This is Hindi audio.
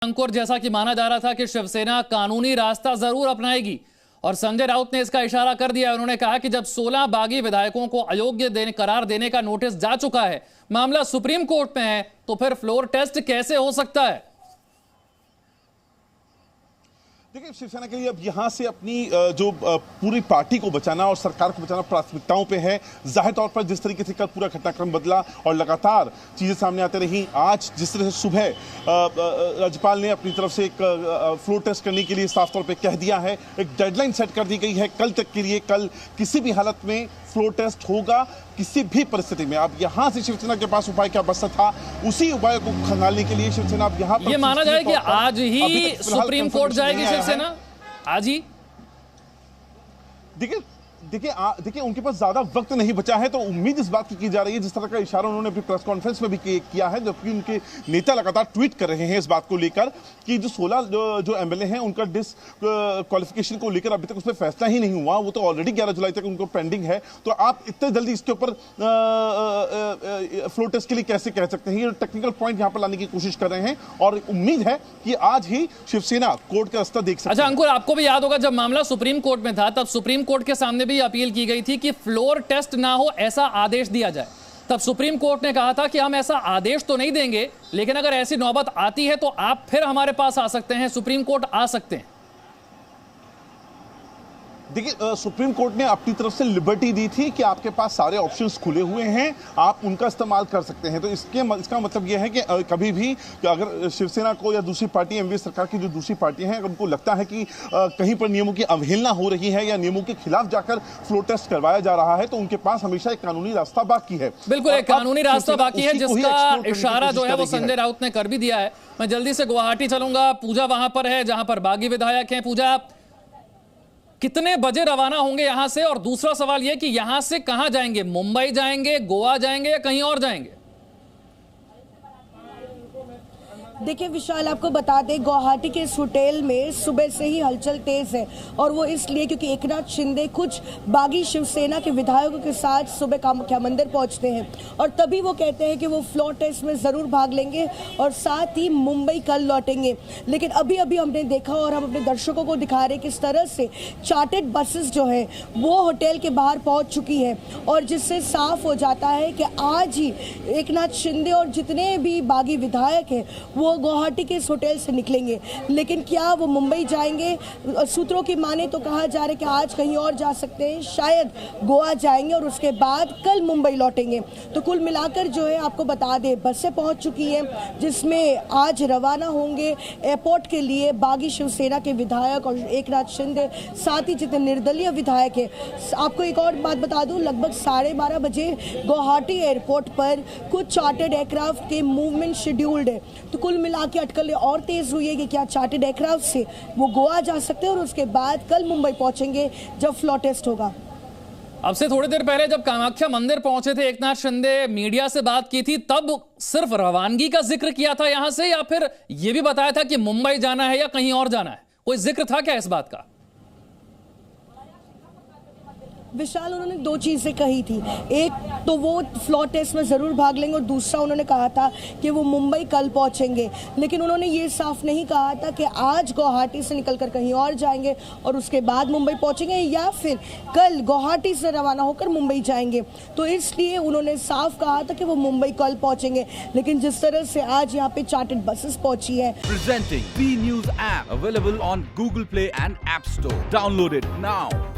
अंकुर, जैसा कि माना जा रहा था कि शिवसेना कानूनी रास्ता जरूर अपनाएगी और संजय राउत ने इसका इशारा कर दिया। उन्होंने कहा कि जब 16 बागी विधायकों को अयोग्य करार देने का नोटिस जा चुका है, मामला सुप्रीम कोर्ट में है, तो फिर फ्लोर टेस्ट कैसे हो सकता है? देखिए, शिवसेना के लिए अब यहां से अपनी जो पूरी पार्टी को बचाना और सरकार को बचाना प्राथमिकताओं पे है। जाहिर तौर पर जिस तरीके से कल पूरा घटनाक्रम बदला और लगातार चीजें सामने आती रही, आज जिस तरह से सुबह राज्यपाल ने अपनी तरफ से एक फ्लोर टेस्ट करने के लिए साफ तौर पे कह दिया है, एक डेडलाइन सेट कर दी गई है कल तक के लिए। कल किसी भी हालत में फ्लोर टेस्ट होगा, किसी भी परिस्थिति में। अब यहां से शिवसेना के पास उपाय क्या बचता था, उसी उपाय को खंगालने के लिए शिवसेना अब यहां पर ये माना जाए कि आज ही सुप्रीम कोर्ट जाएगी शिवसेना, आज ही। देखिए उनके पास ज्यादा वक्त नहीं बचा है, तो उम्मीद इस बात की जा रही है, जिस तरह का इशारा उन्होंने अपनी प्रेस कॉन्फ्रेंस में भी किया है, जबकि उनके नेता लगातार ट्वीट कर रहे हैं इस बात को लेकर कि जो 16 जो एमएलए हैं उनका डिस्क्वालिफिकेशन को लेकर अभी तक उस पर फैसला ही नहीं हुआ। वो तो ऑलरेडी 11 जुलाई तक उनको पेंडिंग है। तो आप इतने जल्दी इसके ऊपर फ्लोर टेस्ट के लिए कैसे कह सकते हैं? ये टेक्निकल पॉइंट यहाँ पर लाने की कोशिश कर रहे हैं और उम्मीद है कि आज ही शिवसेना कोर्ट का रास्ता देख सकती है। अच्छा अंकुर, आपको भी याद होगा जब मामला सुप्रीम कोर्ट में था, तब सुप्रीम कोर्ट के सामने भी अपील की गई थी कि फ्लोर टेस्ट ना हो, ऐसा आदेश दिया जाए। तब सुप्रीम कोर्ट ने कहा था कि हम ऐसा आदेश तो नहीं देंगे, लेकिन अगर ऐसी नौबत आती है तो आप फिर हमारे पास आ सकते हैं, सुप्रीम कोर्ट आ सकते हैं। देखिए, सुप्रीम कोर्ट ने अपनी तरफ से लिबर्टी दी थी कि आपके पास सारे ऑप्शंस खुले हुए हैं, आप उनका इस्तेमाल कर सकते हैं। तो इसका मतलब यह है कि कभी भी अगर शिवसेना को या दूसरी पार्टी, एमवीए सरकार की जो दूसरी पार्टी हैं, अगर उनको लगता है कि कहीं पर नियमों की अवहेलना हो रही है या नियमों के खिलाफ जाकर फ्लोर टेस्ट करवाया जा रहा है, तो उनके पास हमेशा एक कानूनी रास्ता बाकी है। बिल्कुल, एक कानूनी रास्ता बाकी है, जिसका इशारा जो है वो संजय राउत ने कर भी दिया है। मैं जल्दी से गुवाहाटी चलूंगा, पूजा वहां पर है जहां पर बागी विधायक हैं। पूजा, कितने बजे रवाना होंगे यहां से? और दूसरा सवाल यह कि यहां से कहां जाएंगे? मुंबई जाएंगे, गोवा जाएंगे या कहीं और जाएंगे? देखिए विशाल, आपको बता दें, गुवाहाटी के इस होटल में सुबह से ही हलचल तेज है, और वो इसलिए क्योंकि एकनाथ शिंदे कुछ बागी शिवसेना के विधायकों के साथ सुबह कामाख्या मंदिर पहुंचते हैं और तभी वो कहते हैं कि वो फ्लोर टेस्ट में जरूर भाग लेंगे और साथ ही मुंबई कल लौटेंगे। लेकिन अभी अभी हमने देखा और हम अपने दर्शकों को दिखा रहे किस तरह से चार्टर्ड बसेस जो है वो होटल के बाहर पहुंच चुकी है, और जिससे साफ हो जाता है कि आज ही एकनाथ शिंदे और जितने भी बागी विधायक हैं वो गुवाहाटी के इस होटल से निकलेंगे। लेकिन क्या वो मुंबई जाएंगे? सूत्रों की माने तो कहा जा रहा है कि आज कहीं और जा सकते हैं, शायद गोवा जाएंगे और उसके बाद कल मुंबई लौटेंगे। तो कुल मिलाकर जो है आपको बता दें, बसें पहुंच चुकी हैं जिसमें आज रवाना होंगे एयरपोर्ट के लिए बागी शिवसेना के विधायक और एकनाथ शिंदे, साथ ही जितने निर्दलीय विधायक है। आपको एक और बात बता दूं, लगभग 12:30 बजे गुवाहाटी एयरपोर्ट पर कुछ चार्टर्ड एयरक्राफ्ट के मूवमेंट शेड्यूल्ड है। तो कुल मिला के अटकलें और तेज हुई है कि क्या चार्टर्ड एयरक्राफ्ट से वो गोवा जा सकते हैं और उसके बाद कल मुंबई पहुंचेंगे जब फ्लोर टेस्ट होगा। अब से थोड़ी देर पहले जब कामाख्या मंदिर पहुंचे थे एकनाथ शिंदे, मीडिया से बात की थी, तब सिर्फ रवानगी का जिक्र किया था यहां से, या फिर यह भी बताया था कि मुंबई जाना है या कहीं और जाना है? कोई जिक्र था क्या इस बात का? विशाल, उन्होंने दो चीज़ें कही थी। एक तो वो फ्लोर टेस्ट में ज़रूर भाग लेंगे और दूसरा उन्होंने कहा था कि वो मुंबई कल पहुंचेंगे। लेकिन उन्होंने ये साफ नहीं कहा था कि आज गुवाहाटी से निकलकर कहीं और जाएंगे और उसके बाद मुंबई पहुंचेंगे या फिर कल गुवाहाटी से रवाना होकर मुंबई जाएंगे। तो इसलिए उन्होंने साफ कहा था कि वो मुंबई कल पहुंचेंगे। लेकिन जिस तरह से आज यहाँ पे चार्टर्ड बसेस पहुंची है। Presenting B News app available on Google Play and App Store. Download it now.